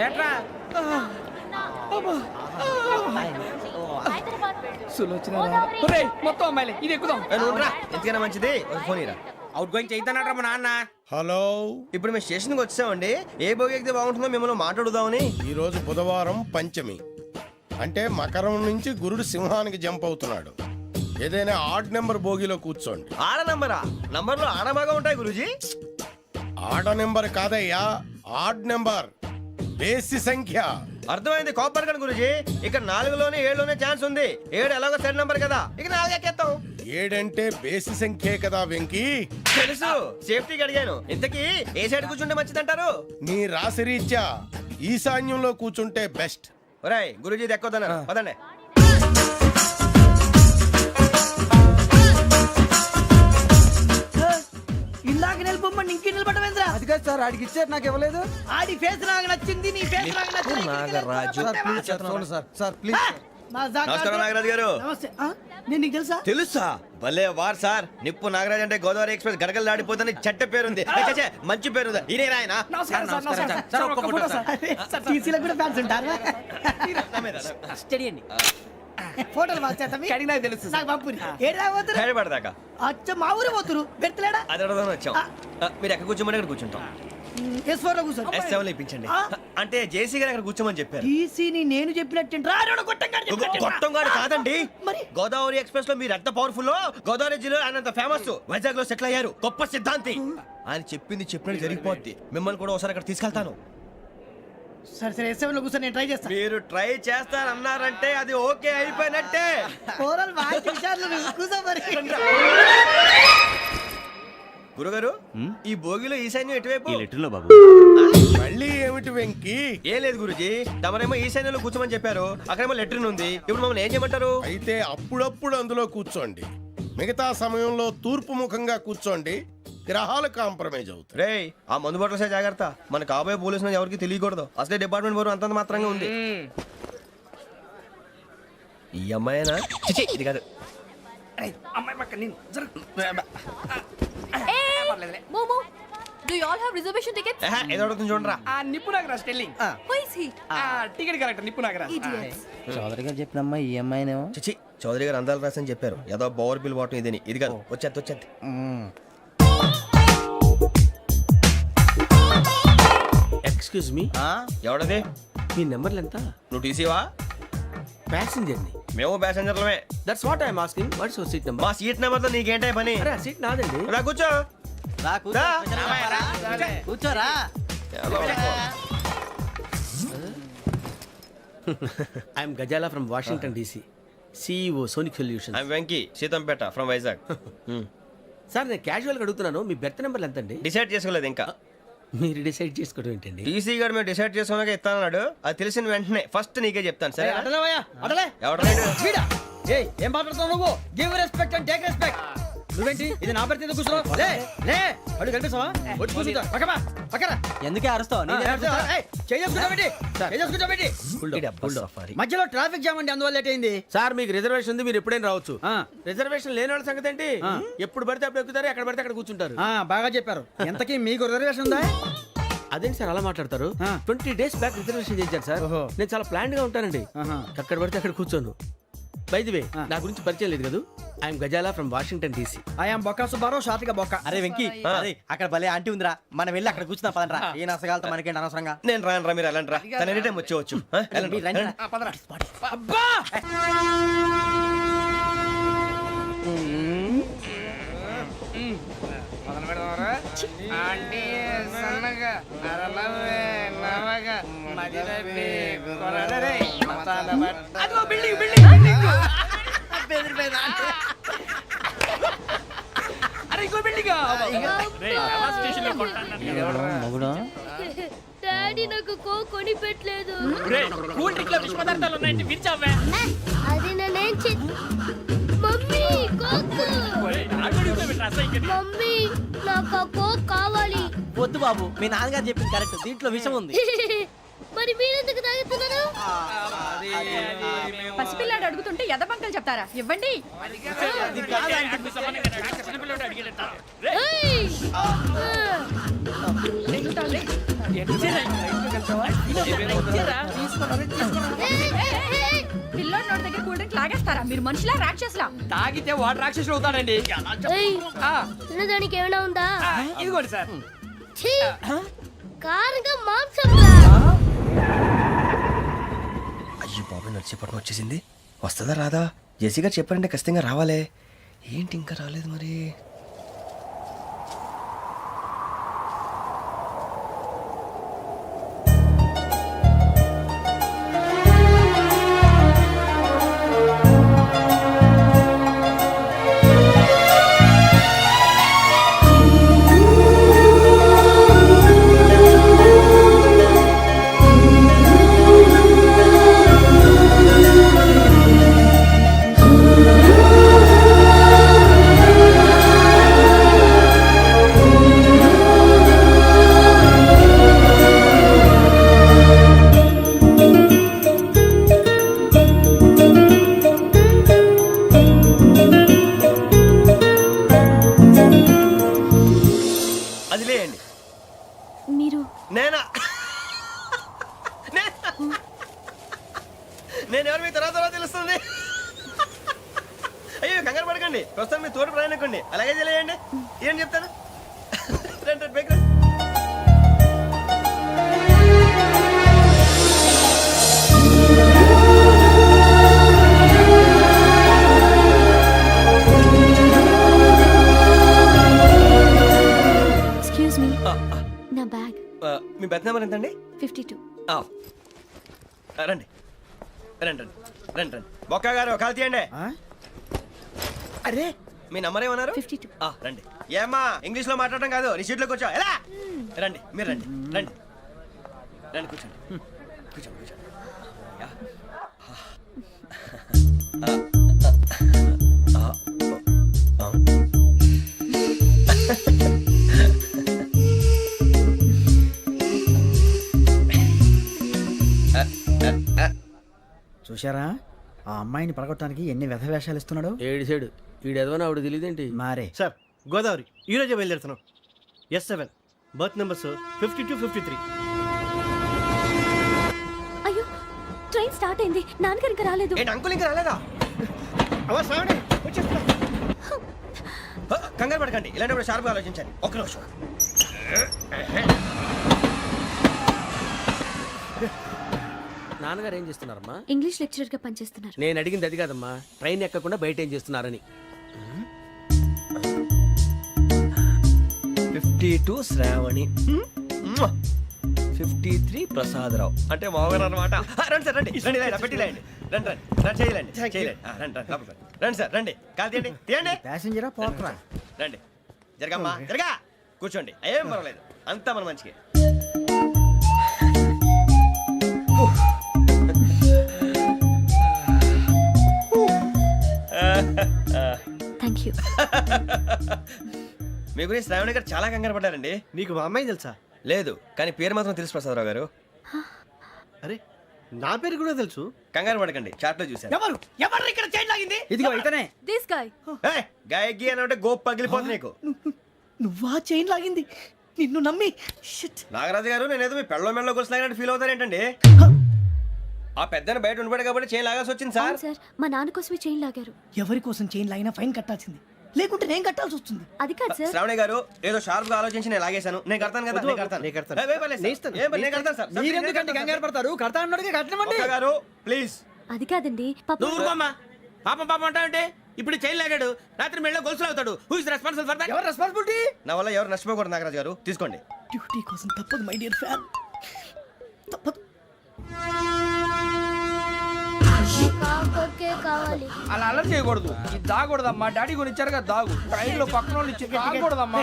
ఏట్రా సులోచన మొత్తం అమ్మాయిలే ఇది ఎక్కుదాం. ఎందుకైనా మంచిది ఫోన్ ఇరా. అవుట్ గోయింగ్ చేద్దానట్రా మా నాన్న. హలో, ఇప్పుడు మేము స్టేషన్కి వచ్చామండి. ఏ బోగి ఎక్కితే బాగుంటుందో మిమ్మల్ని మాట్లాడుదామని. ఈరోజు బుధవారం పంచమి, అంటే మకరం నుంచి గురుడు సింహానికి జంప్ అవుతున్నాడు. ఏదైనా ఆడ్ నెంబర్ బోగిలో కూర్చోండి. ఆడ నంబరా? నంబర్లో ఆడ బాగా ఉంటాయి గురూజీ. ఆడ నెంబర్ కాదయ్యా, ఆడ్ నెంబర్, బేసి సంఖ్య. అర్థమైంది, కాపర్ కానీ గురూజీ. ఇక్కడ 4లోనే 7లోనే ఛాన్స్ ఉంది. 7 ఎలాగో సెడ్ నంబర్ కదా, ఇక 4 ఎక్కేస్తాం. 7 అంటే బేసి సంఖ్యే కదా వెంకీ. తెలుసు, సేఫ్టీకి అడిగాను. ఇంతకీ ఏ సైడ్ కూర్చుంటే మంచిదంటారు? నీ రాశి రీత్యా ఈశాన్యంలో కూర్చుంటే బెస్ట్. ఒరేయ్ గురూజీ దెక్కొద్దన్నారు, పదండి. ఇందాక నిలబొమ్మని ఇంకే నిలబడమేంద్రా? అది కాదు సార్, ఆడికి ఇచ్చారు నాకు ఇవ్వలేదు. ఆడి ఫేస్ నాకు నచ్చింది, నీ ఫేస్ నాకు నచ్చింది. Nagaraju sir please. నమస్కారం నాగరాజు గారు. నమస్తే. నేను నీకు తెలుసా? తెలుసా? భలే వార్ సార్. నిప్పు నాగరాజ్ అంటే గోదావరి ఎక్స్ప్రెస్ గడగలు దాడిపోతుంది చెట్ట పేరుంది. మంచి పేరుంది. ఇదే ఆయన. టీసీలో కూడా ఫ్యాన్స్ ఉంటారా? స్టడీ అండి. ఫోటోలు అడిగినా తెలుసు నాకు పంపుని. ఏడా పోతురు? హైదరాబాద్ అచ్చ మా ఊరు పోతురు. పెడతలేడా? అది అడగదామని వచ్చాం. మీరు ఎక్కడ కూర్చోమని అక్కడ కూర్చుంటాం. S4 లో కూర్చో. S7 లో ఇప్పించండి. అంటే జేసీ గారు అక్కడ కూర్చోమని చెప్పారు. టీసీని నేను చెప్పినట్టు గొట్టంగాడు కాదండి. మరి గోదావరి ఎక్స్ప్రెస్ లో మీరు ఎంత పవర్ఫుల్. గోదావరి జిల్లా ఆయన ఫేమస్. వైజాగ్ లో సెటిల్ అయ్యారు. గొప్ప సిద్ధాంతి. ఆయన చెప్పింది చెప్పినట్టు జరిగిపోద్ది. మిమ్మల్ని కూడా ఒకసారి అక్కడ తీసుకెళ్తాను. సరే సరే, S7 లో కూర్చొని నేను ట్రై చేస్తాను. మీరు ట్రై చేస్తారన్నారంటే అది ఓకే అయిపోయినట్టే. ఓవరాల్ బాగా విచారణ కూర్చో మరి. గురుగారు, ఈ భోగిలో ఈశాన్యం ఎటువైపు? బాబు మళ్ళీ ఏమిటి వెంకీ? ఏం లేదు గురుజీ, తమరేమో ఈశాన్యంలో కూర్చోమని చెప్పారు. అక్కడేమో లెట్రిన్ ఉంది. ఇప్పుడు మమ్మల్ని ఏం చేయమంటారు? అయితే అప్పుడప్పుడు అందులో కూర్చోండి. మిగతా సమయంలో తూర్పు ముఖంగా కూర్చోండి. గ్రహాలు కాంప్రమైజ్ అవుతాయి. రేయ్, ఆ మందు బాటలసే జాగ్రత్త. మన కాబోయే పోలీసులు ఎవరికి తెలియకూడదు. అసలే డిపార్ట్మెంట్ బోరు అంతంత మాత్రంగా ఉంది. ఈ అమ్మాయినా? చిచి, ఇది కాదు. అమ్మాయి పక్క నేను Momo, do you all have reservation tickets? ఏదో అడుగుతుంది చూడరా. ఆ నిప్పు Nagaraj telling. Who is he? Ticket correct నిప్పు నాగరాజ్. Idiots. చౌదరి గారు చెప్పినమ్మా ఈ అమ్మాయినేమో. చిచి, చౌదరి గారు అందాలు రాసని చెప్పారు. ఏదో బోర్ బిల్ బాటం ఇదని. ఇది కాదు, వచ్చేది. Excuse me, ఎవడది? మీ నెంబర్లు ఎంత? నువ్వు టీసీవా? ప్యాసింజర్ ని. మేము ప్యాసెంజర్లమే. That's what I'm asking. What's your seat number? మా సీట్ నెంబర్ తో నీకేంటే పని? అరే సీట్ నాదండి. రా కూర్చో. కూర్చోరా. I'm Gazala from Washington DC, CEO Sonic solution. I'm Venky, Seethampeta from Vizag. Sir నేను క్యాజువల్గా అడుగుతున్నాను, మీ బెర్త్ నెంబర్లు ఎంత అండి? డిసైడ్ చేసుకోలేదు ఇంకా. మీరు డిసైడ్ చేసుకోవడం ఏంటండి? టీసీ గారు మేము డిసైడ్ చేసుకున్నాక ఇస్తానన్నాడు. అది తెలిసిన వెంటనే ఫస్ట్ నీకే చెప్తాను. సరే అడలే ఎవడ? ఏం మాట్లాడుతావు నువ్వు? Give respect and take respect. నువ్వేంటి ఇది నా పరిస్థితి కూర్చున్నావు? లే అడుగు కనిపిస్తావా? వచ్చి కూర్చుంటా. పక్కరా. ఎందుకే అరుస్తావు? మధ్యలో ట్రాఫిక్ జామ్ అండి, అందువల్ల లేట్ అయింది. సార్ మీకు రిజర్వేషన్ ఉంది, మీరు ఎప్పుడైనా రావచ్చు. రిజర్వేషన్ లేని వాళ్ళ సంగతి ఏంటి? ఎప్పుడు పడితే అప్పుడు ఎక్కుతారు, ఎక్కడ పడితే అక్కడ కూర్చుంటారు. బాగా చెప్పారు. ఎంతకీ మీకు రిజర్వేషన్ ఉందా? అదేంటి సార్ అలా మాట్లాడతారు? 20 days బ్యాక్ రిజర్వేషన్ చేశారు సార్. నేను చాలా ప్లాన్డ్ గా ఉంటానండి. అక్కడ పడితే అక్కడ కూర్చోను. బై ది వే, నా గురించి పరిచయం లేదు కదా. I'm Gazala from Washington DC. I'm Bokka Subbarao, షాతిక బొక్క. అరే వెంకీ, అక్కడ భలే ఆంటీ ఉందిరా, మనం వెళ్ళి అక్కడ కూర్చున్నా పదనరా. ఏ నసగాలతో మనకేంటి అనవసరంగా. నేను రాను రా, మీరు వెళ్ళండి రా. తన ఎనీ టైం వచ్చేవచ్చు. అబ్బా ఆంటీ సన్నగా అరలవే నవగా మదిరపి కొరడరే మతాల బట్ట. అదిగో బిల్డింగ్. అరే ఇంకో బిల్డింగ్. డాడీ నాకు కోక్ కొని పెట్టలేదు. కూల్ డ్రింక్ లో విష పదార్థాలు ఉన్నాయంటే విరిచావే. అది నేనేం మమ్మీ కోక్. మమ్మీ నాకు ఆ కోక్ కావాలి. వద్దు బాబు, మీ నాన్నగారు చెప్పింది కరెక్ట్, దీంట్లో విషయం ఉంది. మరి మీరెందుకు తాగుతున్నారు? పసిపిల్లాడు అడుగుతుంటే ఎదబంకలు చెప్తారా? ఇవ్వండి. పిల్లోడి నోటి దగ్గర కూల్ డ్రింక్ లాగేస్తారా మీరు మనుషులా రాక్షసులా? తాగితే వాడు రాక్షసుడు అవుతాడండి ఆ, తినడానికి ఏమైనా ఉందా? ఆ, ఇదిగోండి సార్. ఛీ! కారంగా మాంసం అయ్యి బాబాయ్ నడిచేపట్నం వచ్చేసింది. వస్తుందా రాదా? జెసీ గారు చెప్పారంటే ఖచ్చితంగా రావాలే. ఏంటి ఇంకా రాలేదు మరి? అది లేయండి. మీరు నేనా? నేను ఎవరు మీ తర్వాత తెలుస్తుంది. అయ్యో కంగారు పడకండి, ప్రస్తుతం మీ తోటి ప్రయాణకండి. అలాగే తెలియండి. ఏం చెప్తాను. రండి రండి, బైక్ రండి. ఎక్స్క్యూజ్ మీ, నా బ్యాగ్ మీ బెత్ నెంబర్ ఎంతండి? 52. రండి రండి రండి రండి రండి. బొక్క గారు కాల్ తీయండి. అరే మీ నంబర్ ఏమన్నారు? 52. రండి. ఏమ్మా ఇంగ్లీష్ లో మాట్లాడడం కాదు, నీ సీట్లో కూర్చో. ఎలా రండి, మీరు రండి రండి రండి, కూర్చోండి కూర్చోండి కూర్చోండి. యా. చూశారా ఆ అమ్మాయిని పడగొట్టడానికి ఎన్ని వ్యధ వేషాలు ఇస్తున్నాడు. ఏడు సైడు ఈడెదవని ఆవిడ తెలియదేంటి? మారే సార్ గోదావరి ఈరోజే బయలుదేరుతున్నాం. S7 berth numbers 52, 53. అయ్యో, ట్రైన్ స్టార్ట్ అయింది. నాన్నగారు ఇంకా రాలేదు. ఏంటి అంకుల్ ఇంకా రాలేదా? కంగారు పడకండి, ఇలాంటప్పుడు షార్ప్గా ఆలోచించండి. ఒక్క నిమిషం. నాన్నగారు ఏం చేస్తున్నారమ్మా? ఇంగ్లీష్ లెక్చరర్ గా పనిచేస్తున్నారు. నేను అడిగింది అది కాదమ్మా, ట్రైన్ ఎక్కకుండా బయట ఏం చేస్తున్నారని. 52 శ్రావణి, 53 ప్రసాదరావు అంటే మామగారు అనమాట. రండి సార్ రండి రండి, ఇలా పెట్టి లేండి. రండి రండి రండి, చేయలేండి చేయలేండి. రండి రండి లోపలికి రండి. రండి సార్ రండి, కాలు తీయండి తీయండి. ప్యాసింజరా పోట్రా. రండి జరగమ్మా జరగా, కూర్చోండి. ఏం పర్వాలేదు, అంతా మన మంచిగా. Thank you. మీ గురించి శ్రావణి గారు చాలా కంగారు పడ్డారండి. నీకు మా అమ్మాయి తెలుసా? లేదు, కానీ పేరు మాత్రం తెలుసు ప్రసాదరావు గారు. అరే నా పేరు కూడా తెలుసు. కంగారు పడకండి, చాట్లో చూశాను. ఎవరు ఎవరు ఇక్కడ చైన్ లాగింది? ఇదిగో ఇతనే. This guy. గాయకి అని అంటే గోప్ పగిలిపోతుంది నీకు. నువ్వా చైన్ లాగింది? నిన్ను నమ్మి నాగరాజు గారు, నేనేదో మీ పెళ్ళ మెళ్ళ గురిసిలాగినట్టు ఫీల్ అవుతారేంటండి? ఆ పెద్దని బయట ఉండిపోయాడు కాబట్టి చైన్ లాగాల్సి వచ్చింది సార్. సార్, మా నాన్న కోసమే చైన్ లాగారు. ఎవరి కోసం చైన్ లాగినా ఫైన్ కట్టాల్సింది, లేకుంటే నేను కట్టాల్సి వస్తుంది. అది కాదు సార్. శ్రావణి గారు ఏదో షార్ప్ గా ఆలోచించి నేను లాగేశాను. నేను కడతాను కదా, నేను కడతాను. నేను కడతాను. ఏ, పర్లేదు సార్. ఏం పర్లేదు, నేను కడతాను సార్. మీరెందుకంటే కంగారు పడతారు? కడతా అన్నాడుగా కట్టమండి. ఒక్క గారు ప్లీజ్. అది కాదండి, పాపం. నువ్వు ఊరుకోమ్మా. పాపం పాపం అంటావంటే ఇప్పుడు చైన్ లాగాడు, రాత్రి మెళ్ళ గొలుసులు అవుతాడు. Who is responsible for that? ఎవరు రెస్పాన్సిబిలిటీ? నా వల్ల ఎవరు నష్టపోకూడదు నాగరాజు గారు, తీసుకోండి. డ్యూటీ కోసం తప్పదు మై డియర్ ఫ్యాన్, తప్పదు. కావాలి. అలా అలర్ట్ చేయకూడదు. ఇది దాగకూడదమ్మా. డాడీ కొని ఇచ్చారు కదా దాగు. ట్రైన్ లో పక్కన వాళ్ళు ఇచ్చి దాగకూడదమ్మా.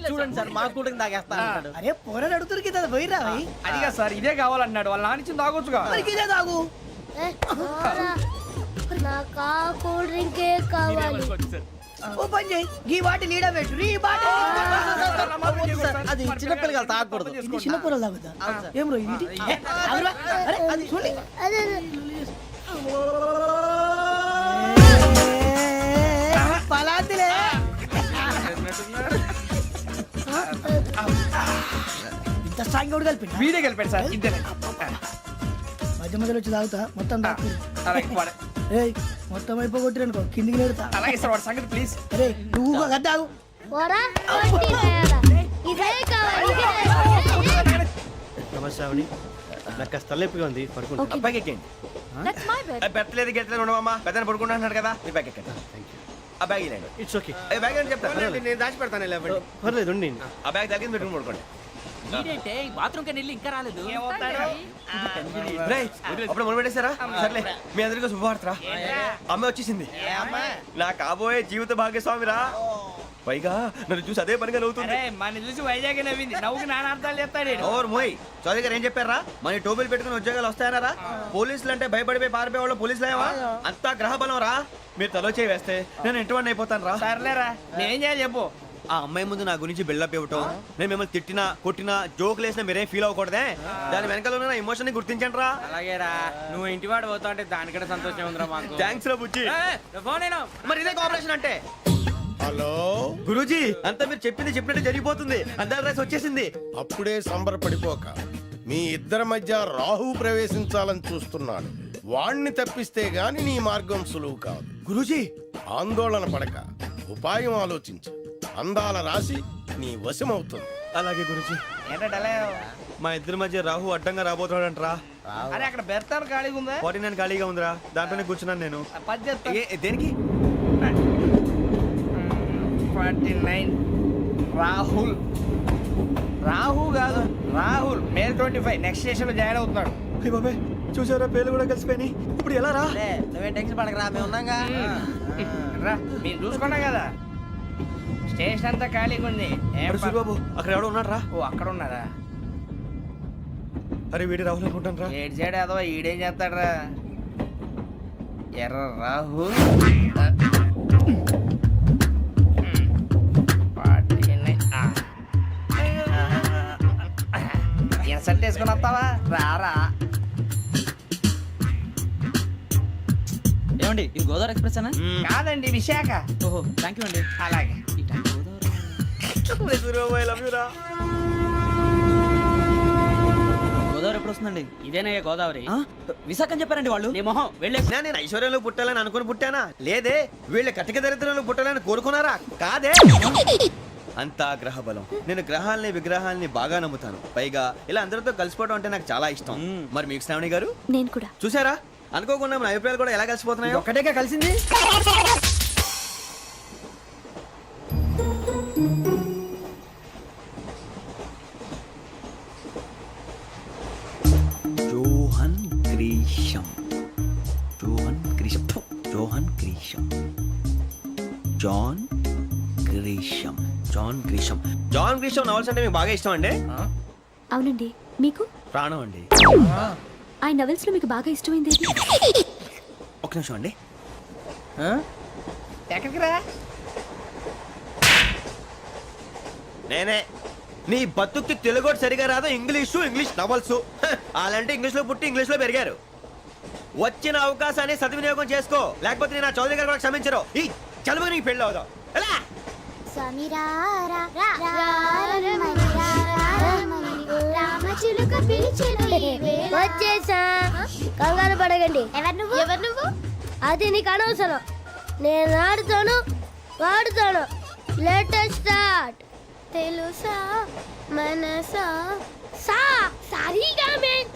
చూడండి సార్, మా కూడా తాగేస్తా అంటాడు. అరే పోరాడు అడుగుతారు కదా పోయిరా. అదిగా సార్, ఇదే కావాలన్నాడు. వాళ్ళ నానిచ్చింది తాగొచ్చుగా. ఇదే తాగు. నాకు కూల్ డ్రింకే కావాలి. ఓ పని చేయి, ఈ బాటి లీడ పెట్టు. ఈ బాటి అది చిన్నపిల్లలు తాగకూడదు. చిన్న కూరలు తాగుతా. ఏం రో ఇది? అరే అది చూడండి. పలాతిలే. ఇంత స్ట్రాంగ్ కూడా కలిపి వీడే గెలిపాడు సార్ ఇద్దరే మధ్య మధ్యలో వచ్చి తాగుతా మొత్తం తాకు అలాగే వాడు- ఏయ్ మొత్తం అయిపోగొట్టిరనుకో కిందికి నేడుతా అలాగే సార్ వాడు సంగతి ప్లీజ్. అరే నువ్వు కద్దాగు నమస్తే ఆవిడ నాకు కాస్త తలెప్పిగా ఉంది పడుకుంటా అబ్బాయికి ఎక్కండి That's my bed. పెట్టలేదు గెట్టలేదు ఉండవమ్మా పెద్దని పడుకుంటున్నాడు కదా మీ బ్యాగ్ ఎక్కండి ఆ బ్యాగ్ ఇలాండి ఇట్స్ ఓకే ఏ బ్యాగ్ అని చెప్తాను నేను దాచి పెడతాను లేవండి. పర్లేదు ఉండి ఆ బ్యాగ్ తగ్గింది పెట్టుకుని పడుకోండి రేయ్, అప్పుడు మొదలు పెట్టేశారా సర్లే మీ అందరికీ శుభవార్తరా అమ్మ వచ్చేసింది నా కాబోయే జీవిత భాగ్యస్వామిరా పైగా నన్ను చూసి అదే పనిగా నవ్వుతుంది అరే మన చూసి వైజాగ్ నవ్వింది నవ్వుకి నాన్న అర్థాలు చెప్తాడు ఈడు. ఓర్ మోయ్ చౌదరి గారు ఏం చెప్పారా మన టోబీలు పెట్టుకుని ఉద్యోగాలు వస్తాయనరా పోలీసులు అంటే భయపడిపోయి పారిపోయే వాళ్ళు పోలీసులు ఏవా అంతా గ్రహ బలం రా మీరు తలో చేయి వేస్తే నేను ఇంటివాడిని అయిపోతాను రా సర్లేరా నేనేం చేయాలి చెప్పు. ఆ అమ్మాయి ముందు నా గురించి బిల్డప్ ఇవ్వటం నేను మిమ్మల్ని తిట్టినా కొట్టినా జోకులు వేసినా మీరేం ఫీల్ అవ్వకూడదే దాని వెనకాల ఉన్న ఎమోషన్ ని గుర్తించండి రా అలాగేరా నువ్వు ఇంటివాడు పోతా అంటే దానికంటే సంతోషం ఉందిరా మాకు. థ్యాంక్స్ రా బుజ్జి ఫోన్ అయినా మరి ఇదే కోఆపరేషన్ అంటే హలో, గురూజీ అంతా మీరు చెప్పింది చెప్పినట్టు జరిగిపోతుంది అందాల రైస్ వచ్చేసింది అప్పుడే సంబరపడిపోక మీ ఇద్దరి మధ్య రాహు ప్రవేశించాలని చూస్తున్నాడు. వాణ్ణి తప్పిస్తే గాని నీ మార్గం సులువు కాదు. గురూజీ ఆందోళన పడక ఉపాయం ఆలోచించు. అందాల రాశి నీ వశమవుతుంది. అలాగే గురూజీ ఏంటంటే మా ఇద్దరి మధ్య రాహు అడ్డంగా రాబోతున్నాడంటరా అరే అక్కడ బెర్తాను ఖాళీగా ఉందా 49 ఖాళీగా ఉందిరా దాంట్లోనే కూర్చున్నాను నేను పది చెప్తా. దేనికి 49 రాహుల్ రాహు కాదు రాహుల్ మే 25 నెక్స్ట్ స్టేషన్ లో జాయిన్ అవుతున్నాడు. అయ్య బాబాయ్ చూసారా పేర్లు కూడా కలిసిపోయినాయి ఇప్పుడు ఎలా రా నువ్వేం టెన్షన్ పడకరా మేము ఉన్నాగా రా మీరు చూసుకున్నా కదా స్టేషన్ అంతా ఖాళీగా ఉంది ఏం అరే సూరిబాబు అక్కడ ఎవడో ఉన్నాడు రా ఓ అక్కడ ఉన్నారా అరే వీడి రాహుల్ అనుకుంటాను రా ఏడు సైడ్ ఏదో ఈడేం చేస్తాడరా ఎర్ర రాహు ఇన్సల్ట్ వేసుకుని వస్తావా రారా ఏమండి ఇది గోదావరి ఎక్స్ప్రెస్ అనా కాదండి విశాఖ. ఓహో థ్యాంక్ యూ అండి అలాగే సూరిబాబు ఐ లవ్ యు రా గోదావరి ఎప్పుడు వస్తుందండి ఇదేనయ్య గోదావరి విశాఖ అని చెప్పారండి వాళ్ళు నీ మొహం వెళ్ళే నేను ఐశ్వర్యంలో పుట్టాలని అనుకుని పుట్టానా లేదే వీళ్ళ కటిక దరిద్రంలో పుట్టాలని కోరుకున్నారా కాదే అంతా గ్రహ బలం నేను గ్రహాలని విగ్రహాలని బాగా నమ్ముతాను పైగా ఇలా అందరితో కలిసిపోవడం అంటే నాకు చాలా ఇష్టం మరి మీకు శ్రావణి గారు నేను కూడా. చూసారా అనుకోకుండా మన అభిప్రాయాలు కూడా ఎలా కలిసిపోతున్నాయో ఒక్కటేగా కలిసింది John Grisham John Grisham John Grisham John Grisham John Grisham John Grisham novels అంటే మీకు బాగా ఇష్టం అండి అవునండి మీకు ప్రాణం అండి ఆ నవెల్స్ లో మీకు బాగా ఇష్టమైంది ఏది? ఒక నిమిషం అండి ఎక్కడికి రా నేనే నీ బతుక్కి తెలుగు సరిగా రాదు ఇంగ్లీష్ నవల్స్ అలాంటి ఇంగ్లీష్ లో పుట్టి ఇంగ్లీష్ లో పెరిగారు వచ్చిన అవకాశాన్ని సద్వినియోగం చేసుకో లేకపోతే నేను నా చౌదరి గారు కూడా క్షమించరు ఈ చదువు నీకు పెళ్ళి అవుదాం ఎలా వచ్చేసా కంగారు పడగండి ఎవరు నువ్వు అది నీకు అనవసరం నేను ఆడుతాను వాడుతాను లేటెస్ట్ స్టార్ట్ తెలుసా మనసా సా సారీగా మెన్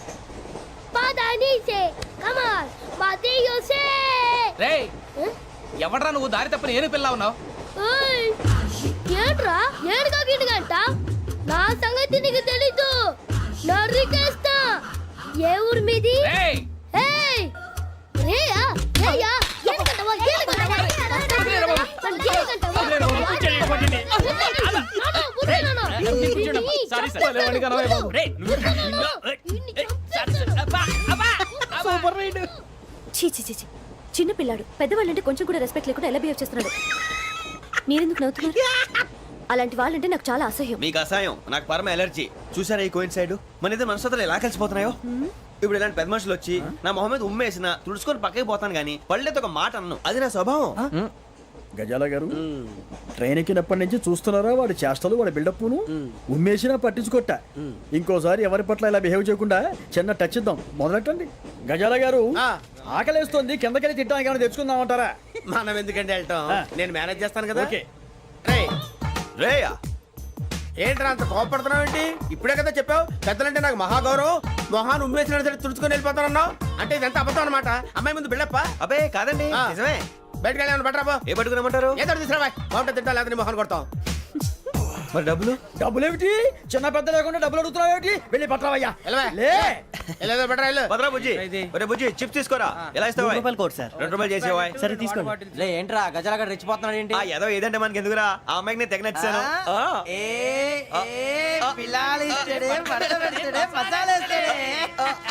పదని సే కమాన్ మదియో సే రేయ్ ఎవడ్రా నువ్వు దారి తప్పని ఏను పిల్ల ఉన్నావు. ఓయ్ ఏంట్రా ఏడుగా గిడుగంట నా సంగతి నీకు తెలీదు నరికేస్తా ఏ ఊరు మీది రేయ్ ఏయ్ రేయా రేయా ఏడుగంటవా చీ చీ చీ చీ. చిన్న పిల్లాడు పెద్దవాళ్ళంటే కొంచెం కూడా రెస్పెక్ట్ లేకుండా ఎలా బిహేవ్ చేస్తున్నాడు. మీరెందుకు నవ్వుతున్నారు? అలాంటి వాళ్ళంటే నాకు చాలా అసహ్యం. మీకు అసహాయం నాకు పరమ ఎలర్జీ చూసారా ఈ కోయిన్ సైడ్ మన ఇద్దరు మనసులు ఎలా కలిసిపోతున్నాయో ఇప్పుడు ఇలాంటి పెద్ద మనుషులు వచ్చి నా మొహం మీద ఉమ్మేసిన తుడుచుకొని పక్కకి పోతాను గానీ పళ్ళేతో ఒక మాట అన్ను అది నా స్వభావం గజాల గారు ట్రైన్ ఎక్కినప్పటి నుంచి చూస్తున్నారా వాడి చేష్టలు వాడి బిల్డప్ను ఉమ్మేసినా పట్టించుకోట ఇంకోసారి ఎవరి పట్ల ఇలా బిహేవ్ చేయకుండా చిన్న టచ్ ఇద్దాం మొదలెట్టండి గజాల గారు ఆకలేస్తోంది కిందకెళ్ళి తిట్టడానికి ఏమైనా తెచ్చుకుందామంటారా మనం ఎందుకంటే వెళ్ళటం నేను మేనేజ్ చేస్తాను కదా. ఓకే రేయా ఏంట్రా అంత కోపడుతున్నావు ఏంటి? ఇప్పుడే కదా చెప్పావు పెద్దలంటే నాకు మహాగౌరవం, మొహాన్ని ఉమ్మేసిన సరే తుడుచుకొని వెళ్ళిపోతానన్నావు. అంటే ఇదంతా అబద్ధం అనమాట. అమ్మాయి ముందు బిల్డప్ప. అబే కాదండి ఆ. నిజమే. బయటకు వెళ్ళాను బట్రాబో. ఏ పట్టుకురమ్మంటారు? ఏదో తీసుకురా బాగుంటుంది తింటా లేదా మొహాన్ని కొడతాం. మరి డబ్బులు? డబ్బులు ఏమిటి చిన్న పెద్ద లేకుండా డబ్బులు అడుగుతున్నావు ఏమిటి వెళ్ళి పట్టరావయ్యా వెళ్ళవా? లే వెళ్ళేదో బట్రా వెళ్ళు. భద్రా బుజ్జి ఒరే బుజ్జి చిప్స్ తీసుకోరా. ఎలా ఇస్తావా? రూపాయలు కోట్ సార్. 2 రూపాయలు చేసేవా? సరే తీసుకోండి. లే ఏంట్రా గజాల గడ రెచ్చిపోతున్నాడు ఏంటి? ఆ ఏదో ఏదంటే మనకి ఎందుకురా, ఆ అమ్మాయికి నేను తెగ నచ్చాను.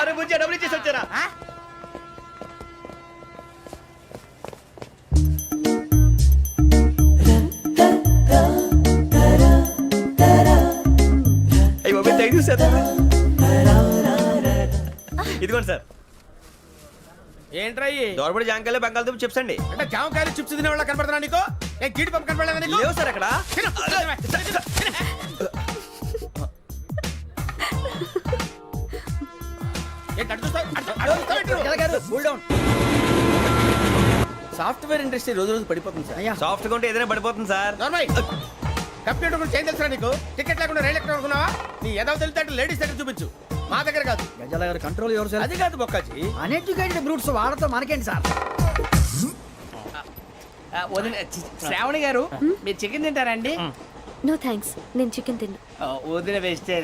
అరే బుజ్జి డబ్బులు ఇచ్చేసి వచ్చారా? అయ్యి బాబు థ్యాంక్ యూ సార్. ఇదిగోండి సార్. ఏంట్రా ఇయి? దోరబడి జాంకాయలు బంగాళదుంప చిప్స్ అండి. అంటే జామకాయలు చిప్స్ తినే వాళ్ళ కనపడుతున్నా నీకు? నేను జీడి పంపు కనపడలేదా నీకు? లేవు సార్ అక్కడ. తిను. ఏంటి అటు చూస్తావు? అటు చూస్తావు ఏంటి నువ్వు? గజాల గారు కూల్ డౌన్ సాఫ్ట్వేర్ ఇండస్ట్రీ రోజు రోజు పడిపోతుంది సార్. అయ్యా సాఫ్ట్ గా ఉంటే ఏదైనా పడిపోతుంది సార్. నార్మల్ కంప్యూటర్ గురించి ఏం తెలుసా నీకు? టికెట్ లేకుండా రైలు ఎక్కడ అనుకున్నావా? నీ ఏదో తెలితే లేడీస్ దగ్గర చూపించు, మా దగ్గర కాదు. గజాల గారు కంట్రోల్ ఎవరు సార్ అది కాదు బొక్కాజీ. అన్ఎడ్యుకేటెడ్ బ్రూట్స్ వాడతో మనకేంటి సార్ శ్రావణి గారు మీరు చికెన్ తింటారండి? నో థ్యాంక్స్ నేను చికెన్ తిన్నా. వదిన వేస్తే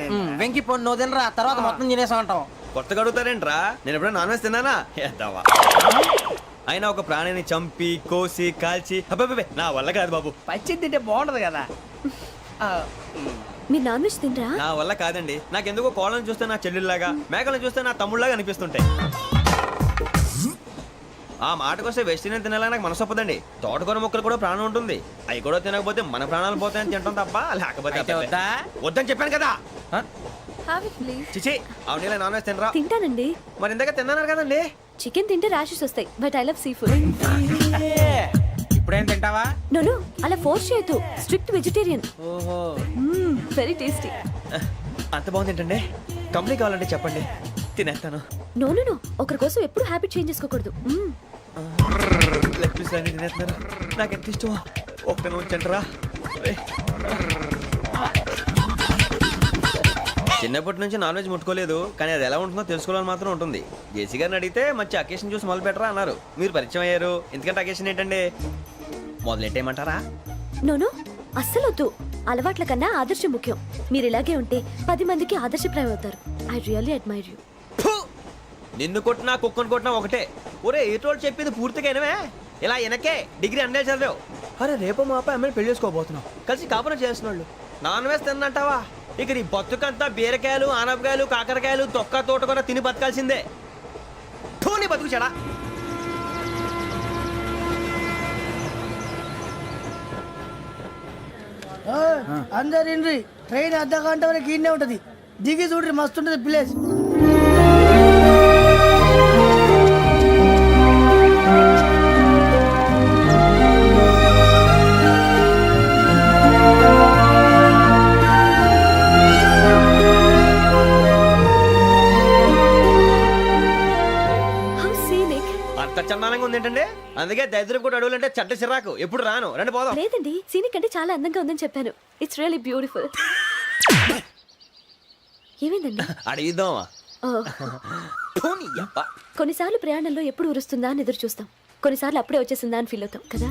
వెంకి పొన్ను నువ్వు తినరా తర్వాత మొత్తం తినేసా ఉంటాం. కొత్తగా అడుగుతారేంట్రా? నేను ఎప్పుడైనా నాన్ వెజ్ తిన్నానా? ఎద్దావా. అయినా ఒక ప్రాణిని చంపి కోసి కాల్చి అబ్బబ్బే నా వల్ల కాదు బాబు. పచ్చి తింటే బాగుంటది కదా. మీరు నాన్ వెజ్ తినరా? నా వల్ల కాదండి. నాకెందుకో కోళ్ళని చూస్తే నా చెల్లెల్లాగా, మేకలను చూస్తే నా తమ్ముళ్ళలాగా అనిపిస్తుంటాయి. ఆ మాటకొస్తే వెస్టిరియన్ తినాలని నాకు మనసు ఒప్పదండి. తోటకూర మొక్కలు కూడా ప్రాణం ఉంటుంది. అవి కూడా తినకపోతే మన ప్రాణాలు పోతాయని తింటాం తప్ప లేకపోతే అబ్బబ్బే. వద్దని చెప్పాను కదా. చిచి అవునీ నాన్ వెజ్ తినరా? తింటానండి. మరి ఇందాక తిన్నాను కదండి. చికెన్ తింటే ర్యాషెస్ వస్తాయి but I love sea food. ఇప్పుడేం తింటావా? నో అలా ఫోర్స్ చేయొద్దు. Strict vegetarian. ఓహో వెరీ టేస్టీ. అంత బాగుంది ఏంటండి? కంప్లీట్ కావాలంటే చెప్పండి తినేస్తాను. నో ఒకరి కోసం ఎప్పుడు హ్యాబిట్ చేంజ్ చేసుకోకూడదు. లెగ్ పీస్ అన్ని తినేస్తున్నారు. నాకు ఎంత ఇష్టం. ఒకటే ఉంచండిరా. చిన్నప్పటి నుంచి నాన్ వెజ్ ముట్టుకోలేదు, కానీ అది ఎలా ఉంటుందో తెలుసుకోవాలని మాత్రం ఉంటుంది. జేసీ గారిని అడిగితే మంచి అకేషన్ చూసి మొదలు పెట్టరా అన్నారు. మీరు పరిచయం అయ్యారు. ఎందుకంటే అకేషన్ ఏంటండి? మొదలెట్టేయమంటారా? నో అస్సలు వద్దు. అలవాట్ల కన్నా ఆదర్శం ముఖ్యం. మీరు ఇలాగే ఉంటే 10 మందికి ఆదర్శప్రాయం అవుతారు. I really admire you. నిన్ను కొట్టినా కుక్కను కొట్టినా ఒకటే. ఒరే ఏటోళ్ళు చెప్పింది పూర్తిగా వినవే. ఇలా వెనకే డిగ్రీ అన్నే చదివావు. అరే రేపు మా అబ్బాయి అమ్మాయిని పెళ్లి చేసుకోబోతున్నావు. కలిసి కాపురం చేసిన వాళ్ళు నాన్ వెజ్ తిన్నంటావా? ఇక నీ బతుకంతా బీరకాయలు ఆనపకాయలు కాకరకాయలు తొక్క తోట కూడా తిని బతకాల్సిందే. నీ బతుకు చెడా. అందరు ఇండ్రి ట్రైన్ అర్ధ గంట వరకు ఇన్నే ఉంటది. దిగి చూడ్రి మస్తు ఉంటది ప్లేస్. అంత చందానంగా ఉంది ఏంటండి? అందుకే దరిద్రం కూడా అడవులంటే చెడ్డ చిరాకు. ఎప్పుడు రాను. రండి పోదాం. లేదండి సీనిక్ అంటే చాలా అందంగా ఉందని చెప్పాను. It's really beautiful. ఏమైందండి? అడిగిద్దామా? కొన్నిసార్లు ప్రయాణంలో ఎప్పుడు ఉరుస్తుందా అని ఎదురు చూస్తాం. కొన్నిసార్లు అప్పుడే వచ్చేసిందా అని ఫీల్ అవుతాం కదా.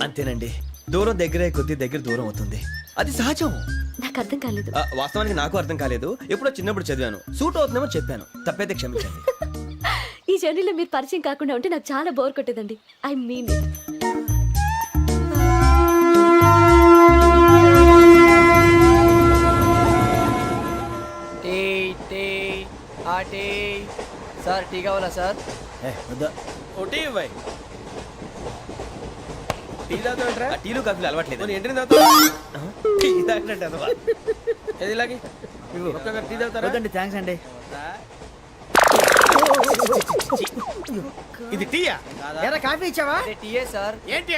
అంతేనండి. దూరం దగ్గరే కొద్ది దగ్గర దూరం అవుతుంది. అది సహజం. నాకు అర్థం కాలేదు. వాస్తవానికి నాకు అర్థం కాలేదు. ఎప్పుడో చిన్నప్పుడు చదివాను. సూట్ అవుతుందేమో చెప్పాను. తప్పైతే క్షమించండి. ఈ జర్నీలో మీరు పరిచయం కాకుండా ఉంటే నాకు చాలా బోర్ కొట్టేదండి. I mean it. Sir tea కావాలా సార్? ఒకటి ఇవ్వాయి. టీ తాగుతాంట్రా? టీలు కాఫీలు అలవాట్లేదు. ఎంట్రీ తాగుతా టీ తాగినట్టు అదవా. ఏది ఇలాగే ఒక్కొక్కరు టీ తాగుతారా? థ్యాంక్స్ అండి. ఇది టీయా? ఎరా కాఫీ ఇచ్చావా? టీయే సార్. ఏంటి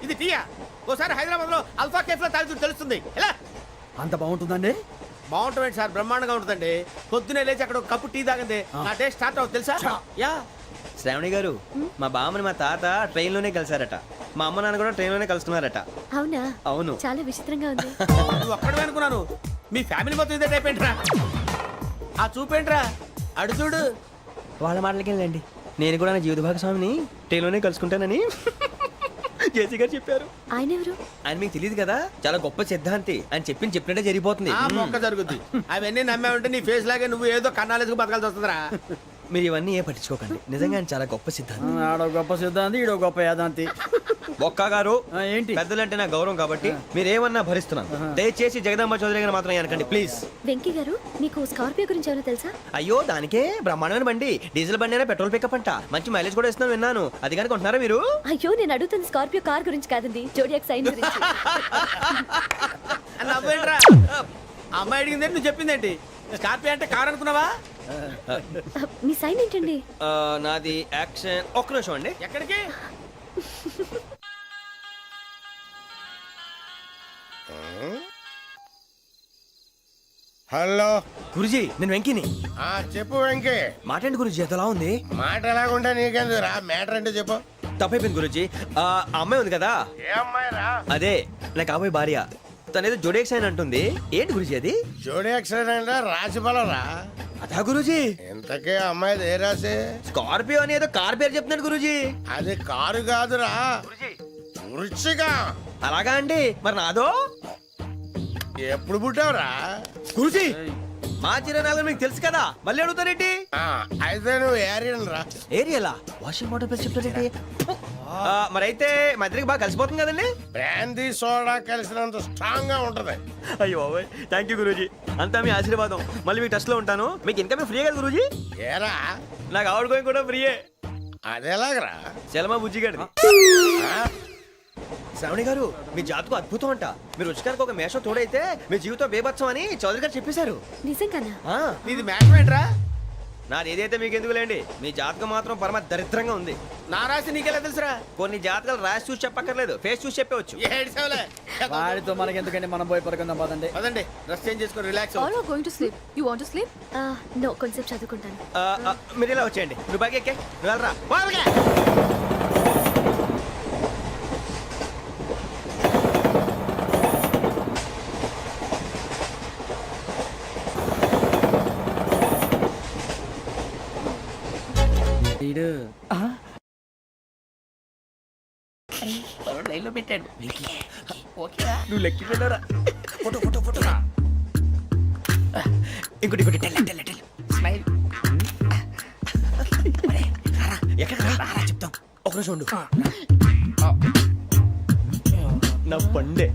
ఇది టీయా ఓసారి హైదరాబాద్ లో అల్ఫా కేఫ్ లో తాగుతూ తెలుస్తుంది ఎలా అంత బాగుంటుందండి? బాగుంటుంది సార్, బ్రహ్మాండంగా ఉంటుందండి. పొద్దునే లేచి అక్కడ ఒక కప్పు టీ తాగింది నా డే స్టార్ట్ అవుతుంది తెలుసా? యా శ్రావణి గారు, మా బామ్మని మా తాత ట్రైన్ లోనే కలిసారట. మా అమ్మ నాన్న కూడా ట్రైన్ లోనే కలుసుకున్నారట. అవునా? అవును. చాలా విచిత్రంగా ఉంది. నువ్వు ఒక్కడే అనుకున్నాను, మీ ఫ్యామిలీ మొత్తం ఇదే టైప్ ఏంట్రా? ఆ చూపేంట్రా అడు చూడు. వాళ్ళ మాటలకి వెళ్ళండి. నేను కూడా నా జీవిత భాగస్వామిని ట్రైన్ లోనే కలుసుకుంటానని జేసీ గారు చెప్పారు. ఆయన ఎవరు? ఆయన మీకు తెలియదు కదా, చాలా గొప్ప సిద్ధాంతి అని చెప్పినట్టే జరిగిపోతుంది. ఆ మొక్క జరుగుద్ది. అవన్నీ నమ్మే ఉంటే నీ ఫేస్ లాగే నువ్వు ఏదో కన్నాలేసుకు బతకాల్సి వస్తుందిరా. మీరు ఇవన్నీ ఏ పట్టించుకోకండి. నిజంగా ఆయన చాలా గొప్ప సిద్ధాంతి. ఆడో గొప్ప సిద్ధాంతి, ఈడో గొప్ప యాదాంతి. ఒక్క గారు, ఏంటి? పెద్దలంటే నా గౌరవం కాబట్టి మీరేమన్నా భరిస్తున్నాను. దయచేసి జగదాంబ చౌదరి గారు మాత్రం అనకండి ప్లీజ్. వెంకీ గారు, మీకు స్కార్పియో గురించి ఏమైనా తెలుసా? అయ్యో, దానికే బ్రహ్మాండమైన బండి. డీజిల్ బండి అయినా పెట్రోల్ పికప్ అంట. మంచి మైలేజ్ కూడా ఇస్తున్నాను విన్నాను. అది కానీ కొంటున్నారా మీరు? అయ్యో, నేను అడుగుతుంది స్కార్పియో కార్ గురించి కాదండి, జోడియాక్ సైన్ గురించి. నవ్వేంట్రా? అమ్మాయి అడిగింది నువ్వు చెప్పిందేంటి? స్కార్పియో అంటే కారు అనుకున్నావా? మీ సైన్ ఏంటండి? నాది యాక్షన్. ఒక్క నిమిషం అండి. ఎక్కడికి? హలో గురుజీ, నేను వెంకిని. చెప్పు వెంకీ. మాటండి గురుజీ, అదలా ఉంది. మాట ఎలాగుంటా నీకెందుకు రా, మ్యాటర్ అంటే చెప్పు. తప్పైపోయింది గురుజీ. ఆ అమ్మాయి ఉంది కదా, ఏ అమ్మాయి రా? అదే నా కాబోయే భార్య. తనేదో జోడేక్స్ అని అంటుంది. ఏంటి గురుజీ అది? జోడి యాక్సిడెంట్ రాసి బలరా? అదా గురుజీ. ఇంతకే అమ్మాయి ఏ రాసి? స్కార్పియో అని ఏదో కార్ పేరు చెప్తున్నాడు గురుజీ. అది కారు కాదురా, వృచ్చిగా. అలాగా అండి, మరి నాదో? ఎప్పుడు పుట్టావురా? గురుజీ, మా చిరనాలు మీకు తెలుసు కదా, మళ్ళీ అడుగుతారేంటి? అయితే నువ్వు ఏరియన్ రా. ఏరియాలా? వాషింగ్ వాటర్ పేరు చెప్తారేంటి? మరైతే మా ఇద్దరికి బాగా కలిసిపోతుంది కదండి. బ్రాందీ సోడా కలిసినంత స్ట్రాంగ్ గా ఉంటది. అయ్యో థ్యాంక్ యూ గురూజీ, అంతా మీ ఆశీర్వాదం. మళ్ళీ మీకు టచ్ లో ఉంటాను. మీకు ఇన్కమ్ ఫ్రీ కదా గురూజీ? ఏరా, నాకు అవుట్ గోయింగ్ కూడా ఫ్రీయే. అదేలాగరా? చలమా బుజ్జి గారిది. శ్రావణి గారు, మీ జాతకు అద్భుతం అంట. మీరు రుచికారికి ఒక మేషం తోడైతే మీ జీవితం బేబత్సం అని చౌదరి గారు చెప్పేశారు. నిజంగానా? నీది మ్యాటర్ ఏంట్రా? నాది ఏదైతే మీకు ఎందుకు లేండి, మీ జాతకం మాత్రం పరమ దరిద్రంగా ఉంది. నా రాసి నీకెలా తెలుసురా? కొన్ని జాతకాలు రాసి చూసి చెప్పక్కర్లేదు, ఫేస్ చూసి చెప్పవచ్చు. ఏడ్చావులే. వాడితో మనకి ఎందుకండి, మనం పోయి పడుకుందాం పదండి. పదండి, డ్రెస్ చేంజ్ చేసుకొని relax. All are going to sleep. You want to sleep? No, కొంచెం చదువుకుంటాను. మీరు ఇలా వచ్చేయండి. నువ్వు బాగా ఎక్కే, నువ్వు వెళ్ళరా. లైన్లో పెట్టాడు. నువ్వు లెక్కి వెళ్ళరా. Photo photo photo. ఇంకోటి ఇంకోటి. స్మైల్. ఎక్కడ రా చెప్తాం. ఒక రోజు ఉండు. నా పండే.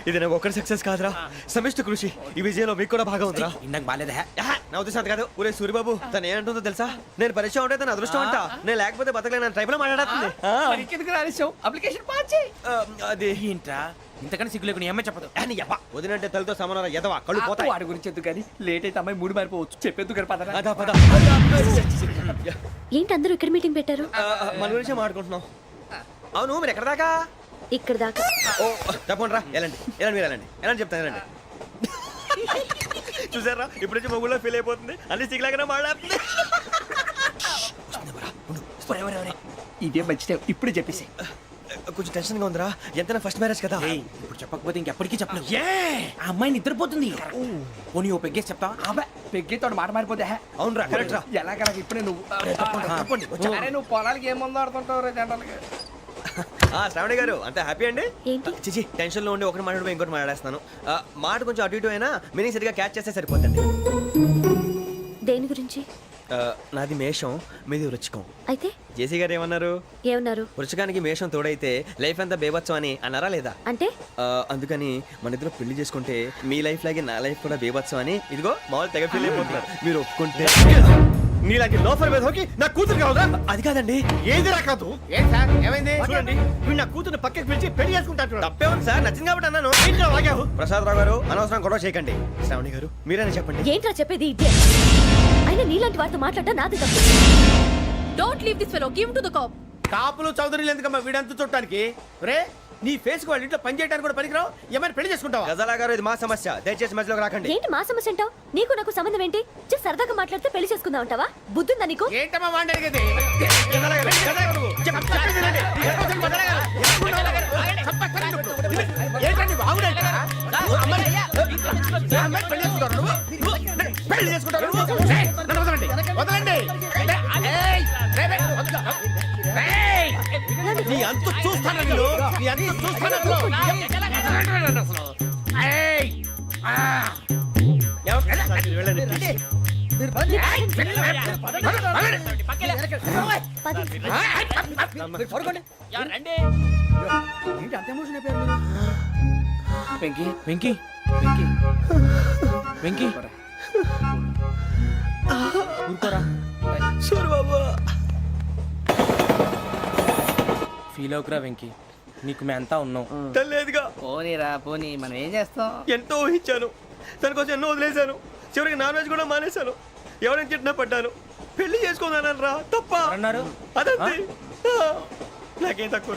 ఇది నాకు ఒక్కరి సక్సెస్ కాదురా, సమిష్టి కృషి. ఈ విజయంలో మీకు కూడా భాగం ఉందిరా. ఇందాక బాగాలేదా? నా ఉద్దేశం అది కాదు. ఊరే సూరిబాబు, తను ఏమంటుందో తెలుసా? నేను పరిచయం ఉంటే తన అదృష్టం అంట. నేను లేకపోతే బతకలేను ట్రైబ్ లో మాట్లాడుతుంది. అప్లికేషన్ పాస్ చేయి. అది ఏంట్రా ఇంతకన్నా సిగ్గు లేకుండా ఏమై చెప్పదు. వదినంటే తలతో సమానం ఎదవా, కళ్ళు పోతాయి. వాడి గురించి ఎందుకు కానీ లేట్ అయితే అమ్మాయి మూడు మారిపోవచ్చు. చెప్పేందుకు కానీ పద. అదా పద. ఏంటి అందరూ ఇక్కడ మీటింగ్ పెట్టారు? మన గురించే మాట్లాడుకుంటున్నాం. అవును, మీరు ఎక్కడ దాకా? ఇక్కడ దాకా. ఓ తప్పకుండా రా, వెళ్ళండి వెళ్ళండి, మీరు వెళ్ళండి వెళ్ళండి, చెప్తాను వెళ్ళండి. చూసారా, ఇప్పుడు నుంచి మొగుల్లో ఫీల్ అయిపోతుంది. అన్ని సిగ్లాగానే మాట్లాడుతుంది. ఇదే మంచి టైం, ఇప్పుడు చెప్పేసి. కొంచెం టెన్షన్ గా ఉందిరా, ఎంతైనా ఫస్ట్ మ్యారేజ్ కదా. ఇప్పుడు చెప్పకపోతే ఇంకెప్పటికీ చెప్పలేవు. ఆ అమ్మాయి నిద్రపోతుంది. పోనీ ఓ పెగ్గేసి చెప్తా. పెగ్గేతో మాట మారిపోతే. అవునరా, కరెక్ట్ రా. ఎలాగలా ఇప్పుడే నువ్వు నువ్వు పొలాలకి ఏం మందు ఆడుతుంటావు రే జనరల్గా. శ్రావణి గారు, అంత హ్యాపీ అండి? ఏంటి? చిచి, టెన్షన్ లో ఉండి ఒకటి మాట్లాడిపోయి ఇంకోటి మాట్లాడేస్తాను. మాట కొంచెం అటు ఇటు అయినా మీనింగ్ సరిగా క్యాచ్ చేస్తే సరిపోతుంది. దేని గురించి? నాది మేషం, మీది వృచ్చికం. అయితే జేసీ గారు ఏమన్నారు? ఏమన్నారు? వృచ్చికానికి మేషం తోడైతే లైఫ్ అంతా బేబత్సం అని అన్నారా లేదా? అంటే అందుకని మన ఇద్దరు పెళ్లి చేసుకుంటే మీ లైఫ్ లాగే నా లైఫ్ కూడా బేబత్సం అని ఇదిగో మామూలు తెగ ఫీల్ అయిపోతున్నారు. మీరు ఒప్పుకుంటే నీలాంటి లోఫర్ మీద హోకి నా కూతురు కావదా? అది కాదండి. ఏది రాకాదు. ఏం సార్ ఏమైంది? చూడండి, వీడు నా కూతురు పక్కకి పిలిచి పెళ్లి చేసుకుంటాడు. తప్పే ఉంది సార్, నచ్చింది కాబట్టి అన్నాను. ఏంటో వాగావు? ప్రసాద్ రావు గారు, అనవసరం గొడవ చేయకండి. శ్రావణి గారు, మీరైనా చెప్పండి. ఏంట్రా చెప్పేది? ఇదే అయినా నీలాంటి వారితో మాట్లాడటం నాది తప్పు. Don't leave this fellow. Give him to the cop. కాపులు చౌదరులు ఎందుకమ్మా వీడంతా చుట్టానికి రే నీ ఫేస్ కు వాళ్ళ ఇంట్లో పని చేయడానికి కూడా పనికిరావు ఏమైనా పెళ్లి చేసుకుంటావా గజాలా గారు ఇది మా సమస్య, దయచేసి మధ్యలోకి రాకండి. ఏంటి మా సమస్య అంటావు? నీకు నాకు సంబంధం ఏంటి? జస్ట్ సరదాగా మాట్లాడితే పెళ్లి చేసుకుందాం అంటావా? బుద్ధుందా నీకు? ఏంటమ్మా వాడి అడిగేది పెళ్లి చేసుకుంటారు వదలండి నీ అంత చూస్తాను నీ అంత చూస్తాను ఏంటి అంత ఎమోషన్ అయిపోయారు మీరు? వెంకీ వెంకీ వెంకీ వెంకీ ఊరుకోరా. ఫీల్ అవుకురా వెంకీ, నీకు మేమంతా ఉన్నాం. తెలియదుగా, పోనీరా పోనీ, మనం ఏం చేస్తాం? ఎంతో ఊహించాను, దానికోసం ఎన్నో వదిలేశాను, చివరికి నాన్ వెజ్ కూడా మానేశాను. ఎవరైనా తిట్టినా పడ్డాను, పెళ్లి చేసుకోదానని రా తప్ప అన్నారు అదంతే. నాకేం తక్కువ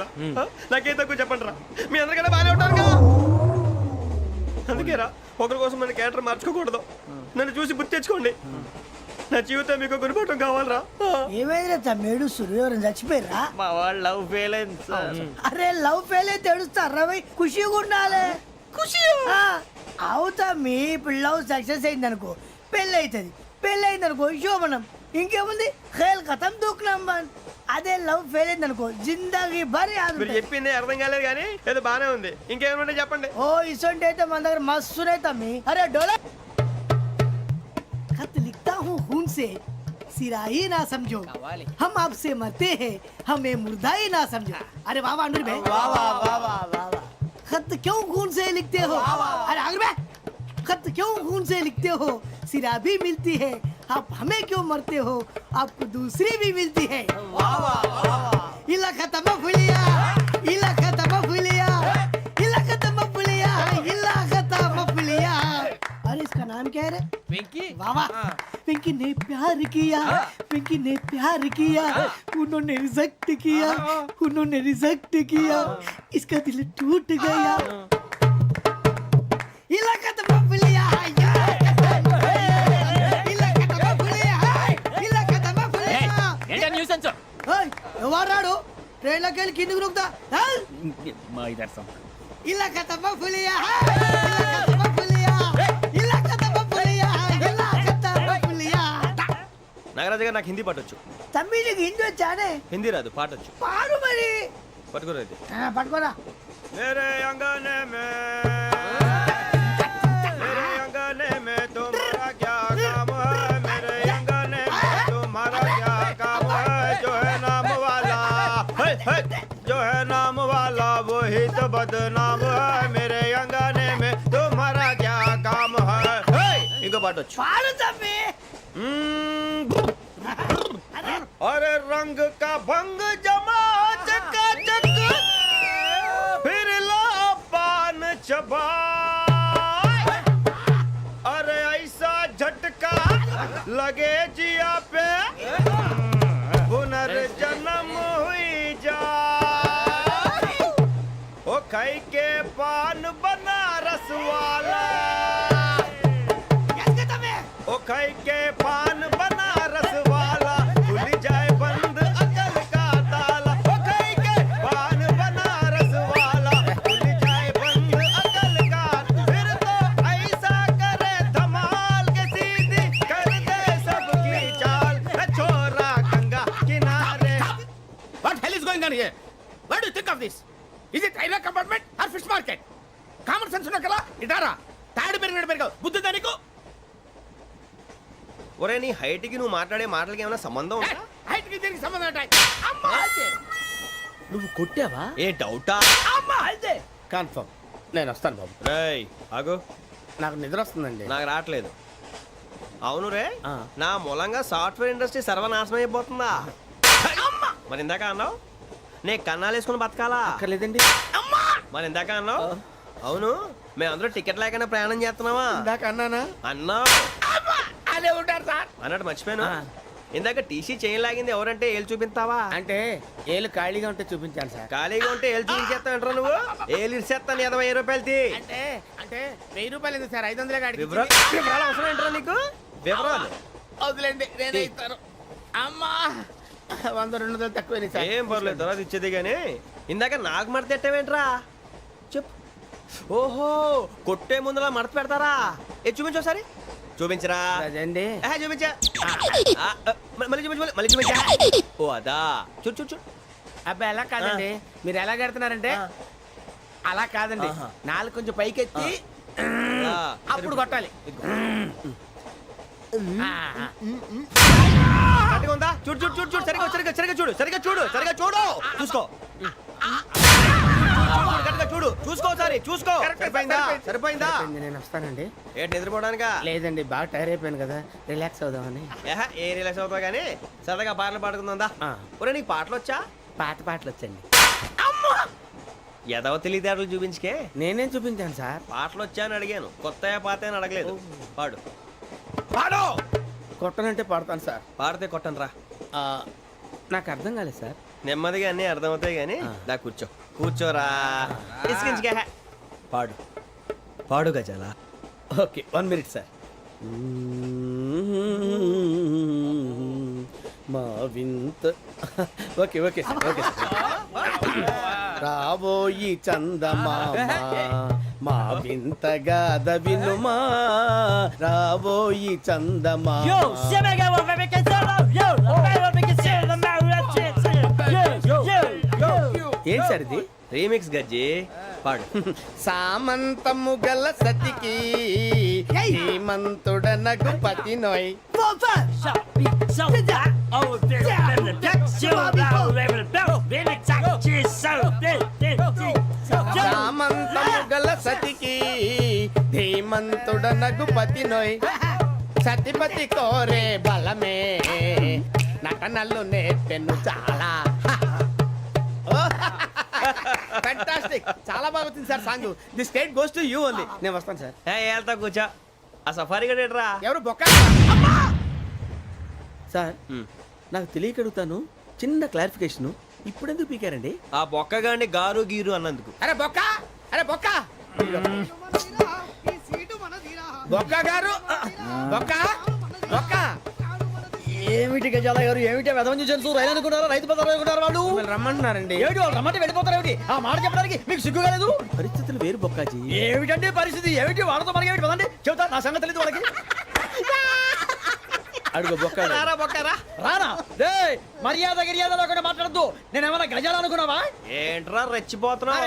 నాకేం తక్కువ చెప్పండి రా, మీ అందరికన్నా బాగానే ఉంటారు కదా. అందుకే రా, ఒకరి కోసం మన క్యారెక్టర్ మార్చుకోకూడదు. నన్ను చూసి గుర్తు తెచ్చుకోండి. నా జీవితం మీకు గురిపటం కావాలరా. ఏమైనా తమ్మేడు సూర్యవరం చచ్చిపోయిరా? మా వాళ్ళు లవ్ ఫెయిల్ అయింది సార్. అరే లవ్ ఫెయిల్ అయితే ఏడుస్తారా? ఖుషిగా ఉండాలి. ఖుషి అవుతా మీ పిల్లవు సక్సెస్ అయింది అనుకో పెళ్ళి అవుతుంది, పెళ్ళి అయింది అనుకో శోభనం, ఇంకేముంది ఖేల్ కథం దూకునాం బాన్. అదే లవ్ ఫెయిల్ అయింది అనుకో జిందగీ భారీ. మీరు చెప్పింది అర్థం కాలేదు కానీ ఏదో బానే ఉంది. ఇంకేమైనా చెప్పండి. ఓ ఇసొంటి అయితే మన దగ్గర మస్తునే తమ్మి. అరే డోలా खत लिखता हूँ खून से सिरा ही ना समझो, हम आपसे मरते हैं हमें मुर्दा ही ना समझो. अरे वाह वाह अनुर भाई, वाह वाह वाह वाह वाह. खत क्यों खून से लिखते हो? अरे अनुर भाई, खत क्यों खून से लिखते हो? सिरा भी मिलती है, आप हमें क्यों मरते हो? आपको दूसरी भी मिलती है. वाह वाह वाह. इला खत्म फुलिया, इला खत्म फुलिया, इला खत्म फुलिया, इला खत्म फुलिया. अरे इसका नाम क्या है रे? వెంకీ वाह पिंकी ने प्यार किया, पिंकी ने प्यार किया, उन्होंने रिजेक्ट किया, उन्होंने रिजेक्ट किया, इसका दिल टूट गया. इलाका तो बबलिया इलाका तो बबलिया इलाका तो बबलिया. ఏంటా న్యూసెన్స్? ओए ఎవరాడు ట్రైన్ లోకి వెళ్ళి కిందికి రుకుతా? మా ఇదర్సం ఇలాకా तो बबलिया इलाका तो बबलिया इलाका तो बबलिया इलाका तो बबलिया. నాగరాజు గారు నాకు హిందీ పాటొచ్చు. తమ్మి నీకు హిందీ వచ్చానే? హిందీ రాదు, పాటొచ్చు. పాడు మరి. పట్టుకోలేదు. పట్టుకోరా. मेरे अंगने में मेरे अंगने में तुम्हारा क्या काम है? मेरे अंगने में तुम्हारा क्या काम है? जो है नाम वाला जो है नाम वाला वही तो बदनाम है. मेरे अंगने में तुम्हारा क्या काम है? इनको बाटो పాడు తమ్మి. अरे रंग का भंग जमा चकाचक फिर ला पान चबा. अरे ऐसा झटका लगे जिया पे पुनर्जन्म हुई जा. ओ खाई के पान बनारस वाला, ओ खाई के पान बनारस वाला खुल जाए बंद अकल का ताला. ओ खाई के पान बनारस वाला खुल जाए बंद अकल का. फिर तो ऐसा करे धमाल के सीधी कर दे सबकी चाल. छोरा गंगा किनारे. What hell is going on here? What do you think of this? Is it railway compartment or fish market? Common sense ఉన్న కదా ఇటారా తాడు పెరిగావు బుద్ధి దానికి. ఒరే నీ హైట్ కి నువ్వు మాట్లాడే మాటలకి ఏమైనా సంబంధం ఉందా? హైట్ కి దీనికి సంబంధం ఉంటాయి. అమ్మా అయితే నువ్వు కొట్టావా? ఏ డౌటా? అమ్మా అయితే కన్ఫర్మ్ నేను వస్తాను బాబు. రేయ్ ఆగు, నాకు నిద్ర వస్తుందండి. నాకు రావట్లేదు. అవును రే, నా మూలంగా సాఫ్ట్వేర్ ఇండస్ట్రీ సర్వనాశనం అయిపోతుందా? మరి ఇందాక అన్నావు నే కన్నాలు వేసుకుని బతకాలా? అక్కర్లేదండి. మరి ఇందాక అన్నావు అవును మేమందరూ టికెట్ లేకుండా ప్రయాణం చేస్తున్నావా? ఇందాక అన్నానా? అన్నావు. బాగానే ఉంటారు సార్. అన్నట్టు మర్చిపోయాను, ఇందాక టీసీ చేయి లాగింది ఎవరంటే ఏళ్ళు చూపిస్తావా? అంటే ఏళ్ళు ఖాళీగా ఉంటే చూపించాను సార్. ఖాళీగా ఉంటే ఏళ్ళు చూపించేస్తావు నువ్వు. ఏళ్ళు ఇచ్చేస్తాను 20 రూపాయలు తీ. అంటే 1000 రూపాయలు ఎందుకు సార్? 500 కాడికి వివరాలు అవసరం ఏంట్రా నీకు? వివరాలు వదిలేండి, నేనే ఇస్తాను. అమ్మా 100-200 తక్కువ సార్. ఏం పర్లేదు, తర్వాత ఇచ్చేది కానీ ఇందాక నాకు మడత పెట్టావేంట్రా? చెప్పు. ఓహో, కొట్టే ముందులా మడత పెడతారా? ఏ చూపించు ఒకసారి. చూపించరా? అదండి. చూపించా. మళ్ళీ చూపించు, మళ్ళీ చూపించా. ఓ అదా, చూడు చూడు చూడు. అబ్బాయి ఎలా కాదండి, మీరు ఎలా కడుతున్నారంటే అలా కాదండి. నాలుగు కొంచెం పైకెత్తి అప్పుడు కొట్టాలి. కరెక్ట్గా ఉందా? చూడు చూడు చూడు చూడు, సరిగా సరిగా సరిగా చూడు, సరిగా చూడు, సరిగా చూడు, చూసుకో. కరెక్ట్గా చూడు, చూసుకో ఒకసారి, చూసుకో. సరిపోయిందా? సరిపోయిందా? నేను వస్తానండి. ఏంటి నిద్రపోవడానికా? లేదండి, బాగా టైర్ అయిపోయాను కదా, రిలాక్స్ అవుదామని. ఏ రిలాక్స్ అవుతావు కానీ సరదాగా పాటలు పాడుకుందా? ఒరే నీకు పాటలు వచ్చా? పాటలు వచ్చండి. ఎదవ తెలివితేటలు చూపించుకే. నేనేం చూపించాను సార్? పాటలు వచ్చా అని అడిగాను, కొత్త పాత అని అడగలేదు. పాడు పాడు. కొట్టనంటే పాడతాను సార్. పాడితే కొట్టను రా. నాకు అర్థం కాలేదు సార్. నెమ్మదిగా అన్నీ అర్థమవుతాయి కానీ దా కూర్చో. కూర్చోరా. ఇసుకించుకే. పాడు పాడు గజాల. Okay, 1 minute sir. మా వింత. Okay okay sir, okay sir. రాబోయి చందమామ మా వింత గాథ వినుమా, రాబోయి చందమామ. ఏంటి సార్ ఇది? రీమిక్స్ గజ్జి. పాడు. సామంతము గల సతికి హేమంతుడనగు పతి నోయ్. సామంతము గల సతికి ధీమంతుడనగు పతి నోయ్. సతిపతి కోరే బలమే నటనలు నేర్పెను చాలా. ఫ్యాంటాస్టిక్, చాలా బాగా వచ్చింది sir song. The state goes to you only. నేను వస్తాను సార్. వెళ్తా కూర్చో. ఆ సఫారీ గడేట్రా. ఎవరు బొక్క సార్? నాకు తెలియక అడుగుతాను, చిన్న క్లారిఫికేషన్. ఇప్పుడు ఎందుకు పీకారండి? ఆ బొక్కగాండి గారు గీరు అన్నందుకు. అరే బొక్క, అరే బొక్క, బొక్క గారు, బొక్క బొక్క. ఏమిటి గజాల గారు, ఏమిటి వెదవం చూసాను రైలు అనుకున్నారా? రైతు బజార్ అనుకున్నారు వాళ్ళు. రమ్మంటున్నారండి. ఏమిటి వాళ్ళు రమ్మంటే వెళ్ళిపోతారు? ఏమిటి ఆ మాట చెప్పడానికి మీకు సిగ్గు కాలేదు? పరిస్థితులు వేరు బొక్కాజీ. ఏమిటంటే పరిస్థితి? ఏమిటి వాళ్ళతో మనకి ఏమిటి పదండి చెబుతా, నా సంగతి తెలియదు వాళ్ళకి. అడుగు బొక్క. రారా బొక్కరా. రానా రే, మర్యాద గిర్యాద లేకుండా మాట్లాడద్దు. నేనేమన్నా గజాలు అనుకున్నావా? ఏంట్రా రెచ్చిపోతున్నావు?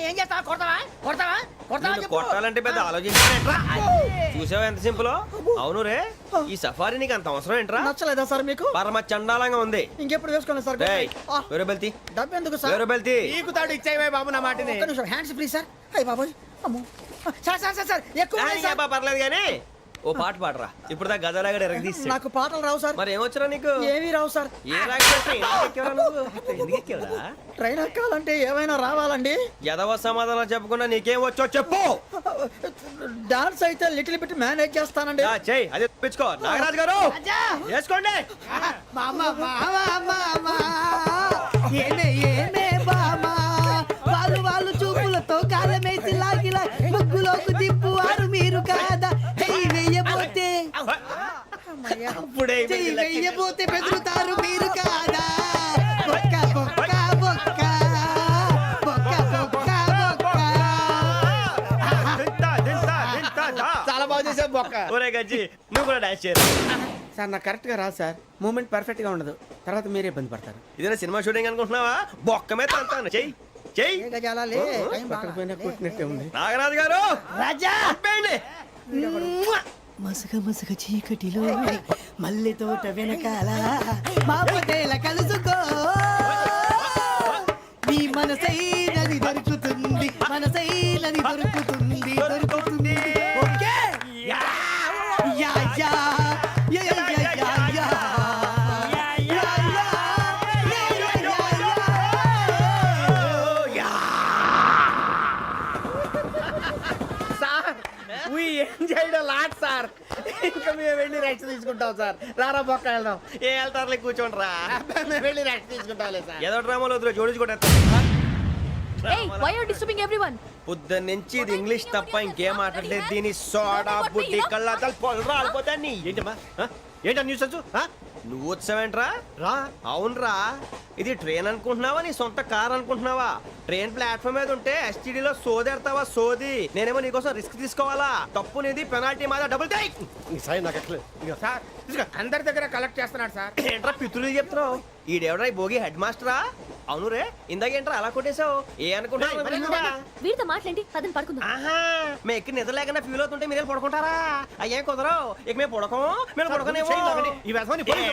ఏం చేస్తావా? కొడతావా? కొడతావా? కొడతావా? నిన్ను కొట్టాలంటే పెద్ద ఆలోచించానేంట్రా. చూసావా ఎంత సింపుల్? అవును రే, ఈ సఫారీ నీకు అంత అవసరం ఏంట్రా? నచ్చలేదా సార్ మీకు? పరమ చండాలంగా ఉంది. ఇంకెప్పుడు వేసుకోండి సార్. వేరే బెల్తి, డబ్బు ఎందుకు సార్? వేరే బెల్తి. నీకు తాడు ఇచ్చేవే బాబు నా మాటని. Hands free sir. అయ్యి బాబోయ్, అమ్మో సార్ సార్ సార్ సార్ ఎక్కువ ఉన్నాయి సార్. పర్లేదు కానీ ఓ పాట పాడరా. ఇప్పుడు దా గదలాగడ ఎరగదీసి. నాకు పాటలు రావు సార్. మరి ఏమొచ్చరా నీకు? ఏమీ రావు సార్. ఏ రాకెవరా? ట్రైన్ ఎక్కాలంటే ఏమైనా రావాలండి. ఎదవ సమాధానం చెప్పకుండా నీకేం వచ్చో చెప్పు. డాన్స్ అయితే లిటిల్ బిట్ మేనేజ్ చేస్తానండి. చెయ్యి, అదే తెప్పించుకో. నాగరాజు గారు వేసుకోండి. వాళ్ళు చూపులతో కాలమేసి లాగిలా ముగ్గులోకి తిప్పువారు మీరు కాదా? వెయ్యబోతే వెయ్యబోతే బెదురుతారు మీరు కాదా? బొక్క బొక్క బొక్క బొక్క బొక్క. చాలా బాగా చేసావు బొక్క. ఒరే గజ్జి, నువ్వు కూడా డాన్స్ చేయరు. సార్ నాకు కరెక్ట్ గా రాదు సార్. మూమెంట్ పర్ఫెక్ట్ గా ఉండదు, తర్వాత మీరే ఇబ్బంది పడతారు. ఇదేనా సినిమా షూటింగ్ అనుకుంటున్నావా? బొక్క మీద తంతాను. చెయ్యి చెయ్యి. పక్కన కొట్టినట్టే ఉంది. నాగరాజు గారు రాజా చెప్పండి. మసగ మసగ చీకటిలో మల్లె తోట వెనకాల మా పటేల కలుసుకో. నీ మనసైనది దొరుకుతుంది, మనసైనది దొరుకుతుంది, దొరుకుతుంది. Okay yeah yeah yeah yeah yeah yeah yeah. Sir we enjoyed a lot sir. ఇంకా మేము వెళ్ళి రెస్ట్ తీసుకుంటాం సార్. రారా పక్క వెళ్దాం. ఏ వెళ్తారులే కూర్చోండి రా. మేము వెళ్ళి రెస్ట్ తీసుకుంటాంలే సార్. ఏదో డ్రామాలో వద్దు జోడించుకుంటా. Hey, why are you disturbing everyone? పొద్దున్న నుంచి ఇది ఇంగ్లీష్ తప్ప ఇంకేం మాట్లాడలేదు. దీని సోడా బుద్ధి కళ్ళ పొలం రాలిపోతా నీ. ఏంటమ్మా ఏంటా న్యూస్ నువ్వు వచ్చావేంట్రా? రా అవునరా, ఇది ట్రైన్ అనుకుంటున్నావా నీ సొంత కార్ అనుకుంటున్నావా? ట్రైన్ ప్లాట్ఫామ్ మీద ఉంటే ఎస్టీడీలో సోదేడతావా సోది. నేనేమో నీకోసం రిస్క్ తీసుకోవాలా? తప్పు నీది, పెనాల్టీ మాదా, డబుల్ టై. ఈ సాయి నాకు ఎక్కలేదు ఇక సార్ అందరి దగ్గర కలెక్ట్ చేస్తున్నాడు సార్. ఏంట్రా పితులు చెప్తున్నావు? ఈడెవడ్రా ఈ భోగి హెడ్ మాస్టరా? అవును రే, ఇందాకేంట్రా అలా కొట్టేశావు? ఏ అనుకుంటున్నావు? వీడితో మాట్లాడి పదని పడుకుందాం. ఆహా, మేము ఎక్కి నిద్ర లేకుండా ఫీల్ అవుతుంటే మీరే పడుకుంటారా? అయ్యేం కుదరవు. ఇక మేము పడకం, మేము పడకనేమో. ఈ వ్యసనాన్ని పోలీసులు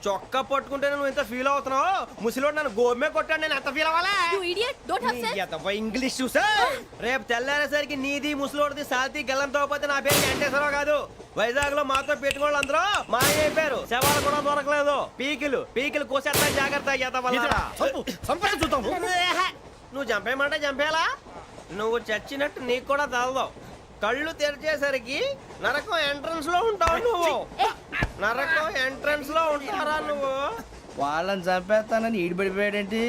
చొక్కా పట్టుకుంటే నువ్వు ఇంత ఫీల్ అవుతున్నావు. ముసలివాడు నన్ను గోమే కొట్టాడు, నేను ఎంత ఫీల్ అవ్వాలా? You idiot! Don't have sense. English చూసా. రేపు తెల్లారేసరికి నీది ముసలోడిది సాల్తీ గల్లంతో పోతే నా పేరు వెంకటేశ్వరరావు కాదు. వైజాగ్ లో మాతో పెట్టుకోళ్ళు అందరూ మాయైపోయారు. శవాలు కూడా దొరకలేదు. పీకిలు కోసేస్తా జాగ్రత్త. చూద్దాము నువ్వు చంపేయమంటే చంపేలా? నువ్వు చచ్చినట్టు నీకు కూడా తగదు. కళ్ళు తెరిచేసరికి నరకం ఎంట్రన్స్ లో ఉంటావు నువ్వు. నరకం ఎంట్రన్స్ లో ఉంటారా నువ్వు? వాళ్ళని చంపేస్తానని ఈడిపడిపోయాడేంటి?